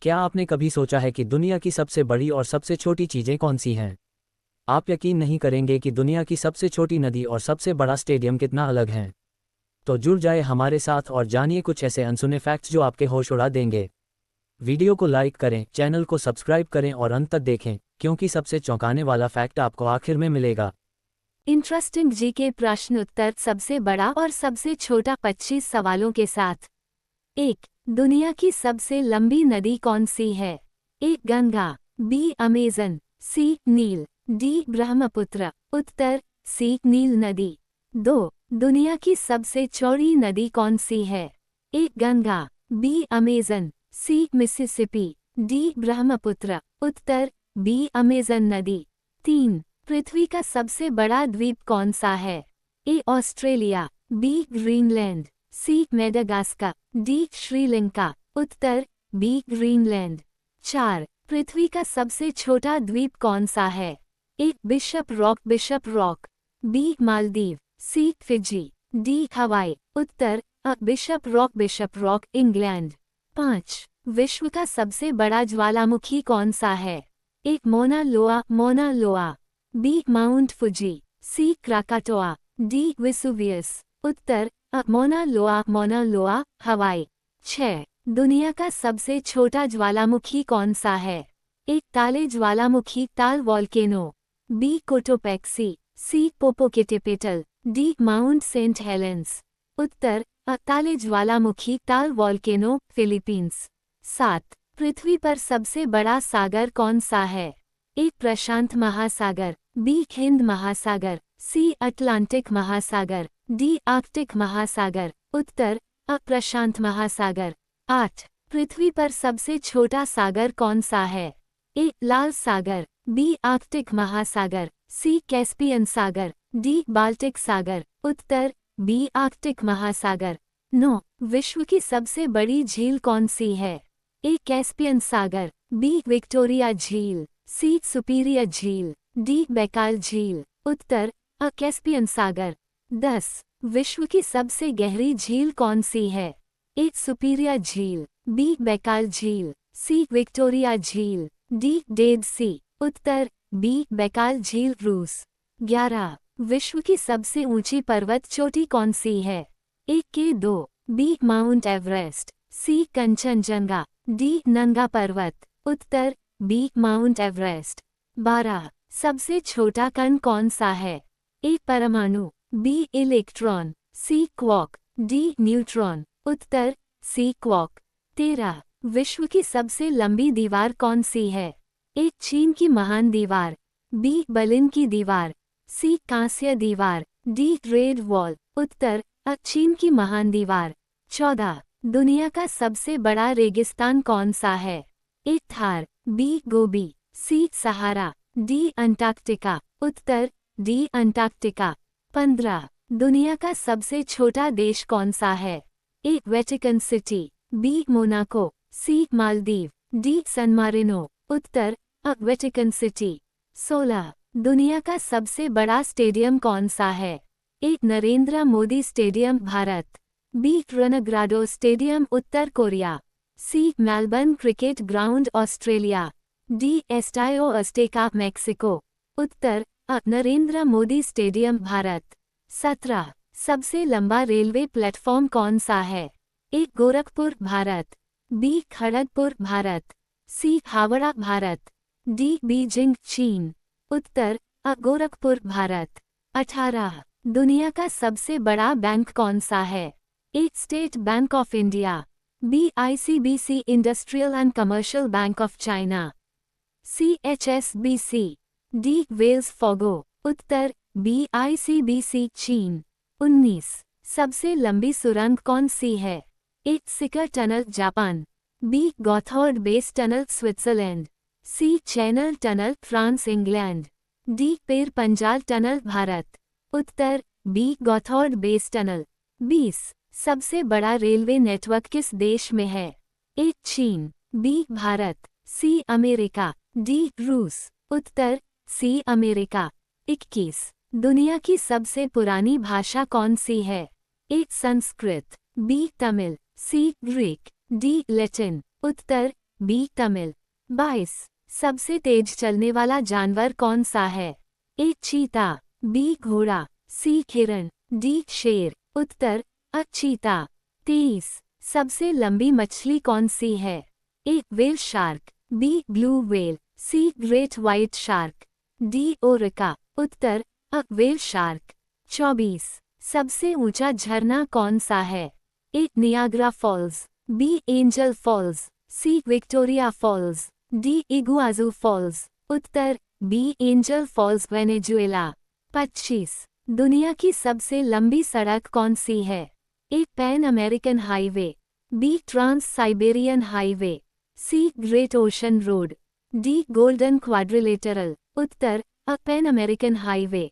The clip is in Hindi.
क्या आपने कभी सोचा है कि दुनिया की सबसे बड़ी और सबसे छोटी चीज़ें कौन सी हैं? आप यकीन नहीं करेंगे कि दुनिया की सबसे छोटी नदी और सबसे बड़ा स्टेडियम कितना अलग हैं। तो जुड़ जाए हमारे साथ और जानिए कुछ ऐसे अनसुने फैक्ट्स जो आपके होश उड़ा देंगे। वीडियो को लाइक करें, चैनल को सब्सक्राइब करें और अंत तक देखें, क्योंकि सबसे चौंकाने वाला फैक्ट आपको आखिर में मिलेगा। इंटरेस्टिंग जी के प्रश्न उत्तर सबसे बड़ा और सबसे छोटा 25 सवालों के साथ। 1. दुनिया की सबसे लंबी नदी कौन सी है? A. Ganga, B. Amazon, C. Nil, D. Brahmaputra. उत्तर सी. नील नदी। 2. दुनिया की सबसे चौड़ी नदी कौन सी है? A. Ganga, B. Amazon, C. Mississippi, D. Brahmaputra. उत्तर बी. अमेजन नदी। 3. पृथ्वी का सबसे बड़ा द्वीप कौन सा है? A. Australia, B. Greenland, C. Madagascar, D. Sri Lanka. उत्तर बी. ग्रीनलैंड। 4. पृथ्वी का सबसे छोटा द्वीप कौन सा है? A. Bishop Rock, B. Maldives, C. Fiji, D. Hawaii. उत्तर अ. Bishop Rock, England. 5. विश्व का सबसे बड़ा ज्वालामुखी कौन सा है? A. Mauna Loa, B. Mount Fuji, C. Krakatoa, D. Vesuvius. उत्तर अ. Mauna Loa, Hawaii. 6. दुनिया का सबसे छोटा ज्वालामुखी कौन सा है? ए. ताले ज्वालामुखी Taal volcano, B. Cotopaxi, C. Popocatepetl, D. Mount Saint Helens. उत्तर अ. ताले ज्वालामुखी ताल वॉल्केनो, फिलीपींस। 7. पृथ्वी पर सबसे बड़ा सागर कौन सा है? ए. प्रशांत महासागर, बी. हिंद महासागर, सी. अटलांटिक महासागर, डी. आर्कटिक महासागर। उत्तर अ. प्रशांत महासागर। 8. पृथ्वी पर सबसे छोटा सागर कौन सा है? ए. लाल सागर, बी. आर्कटिक महासागर, सी. कैस्पियन सागर, डी. बाल्टिक सागर। उत्तर बी. आर्कटिक महासागर। 9. विश्व की सबसे बड़ी झील कौन सी है? ए. कैस्पियन सागर, बी. विक्टोरिया झील, सी. सुपीरियर झील, डी. बैकाल झील। उत्तर अ. कैस्पियन सागर। 10. विश्व की सबसे गहरी झील कौन सी है? ए. सुपीरियर झील, बी. बैकाल झील, सी. विक्टोरिया झील, डी. डेड सी। उत्तर बी. बैकाल झील, रूस। 11. विश्व की सबसे ऊंची पर्वत चोटी कौन सी है? A. K2, B. Mount Everest, C. Kangchenjunga, D. Nanga Parbat. उत्तर बी. Mount Everest. 12. सबसे छोटा कण कौन सा है? ए. परमाणु, B. Electron, C. Quark, D. Neutron. उत्तर सी. क्वार्क। 13. विश्व की सबसे लंबी दीवार कौन सी है? ए. चीन की महान दीवार, बी. बर्लिन की दीवार, सी. कांस्य दीवार, डी. Great Wall. उत्तर अ. चीन की महान दीवार। 14. दुनिया का सबसे बड़ा रेगिस्तान कौन सा है? A. Thar, B. Gobi, C. Sahara, D. Antarctica. उत्तर डी. अंटार्कटिका। 15. दुनिया का सबसे छोटा देश कौन सा है? A. Vatican City, B. Monaco, C. Maldives, D. San Marino. उत्तर अ. Vatican City. 16. दुनिया का सबसे बड़ा स्टेडियम कौन सा है? A. Narendra Modi stadium, Bharat, B. Rungrado stadium, उत्तर Korea, C. Melbourne cricket ground, Australia, D. Estadio Azteca, Mexico. उत्तर अ. नरेंद्र मोदी स्टेडियम, भारत। 17. सबसे लंबा रेलवे प्लेटफॉर्म कौन सा है? ए. गोरखपुर, भारत, बी. खड़गपुर, भारत, सी. हावड़ा, भारत, डी. बीजिंग, चीन। उत्तर अ. गोरखपुर, भारत। 18. दुनिया का सबसे बड़ा बैंक कौन सा है? A. State Bank of India, B. ICBC Industrial and Commercial Bank of China, C. HSBC, D. Wells Fargo. उत्तर बी. ICBC, चीन। 19. सबसे लंबी सुरंग कौन सी है? A. Seikan tunnel, Japan, B. Gotthard base tunnel, Switzerland, C. Channel tunnel, France, England, D. Pir Panjal tunnel, Bharat. उत्तर बी. Gotthard base tunnel. 20. सबसे बड़ा रेलवे नेटवर्क किस देश में है? ए. चीन, B. Bharat, C. America, D. रूस। उत्तर सी. अमेरिका। 21. दुनिया की सबसे पुरानी भाषा कौन सी है? A. Sanskrit, B. Tamil, C. Greek, D. Latin. उत्तर बी तमिल। 22 सबसे तेज चलने वाला जानवर कौन सा है? ए चीता, बी घोड़ा, सी हिरण, डी शेर। उत्तर अ चीता। 23 सबसे लंबी मछली कौन सी है? A whale shark, B blue whale, C great white shark, D orca. उत्तर अ व्हेल शार्क। 24 सबसे ऊंचा झरना कौन सा है? A Niagara Falls, B Angel Falls, C Victoria Falls, D Iguazu Falls. उत्तर बी एंजल फॉल्स वेनेजुएला। 25 दुनिया की सबसे लंबी सड़क कौन सी है? A Pan American highway, B Trans Siberian highway, C Great Ocean Road, D Golden Quadrilateral. उत्तर अ पैन अमेरिकन हाईवे।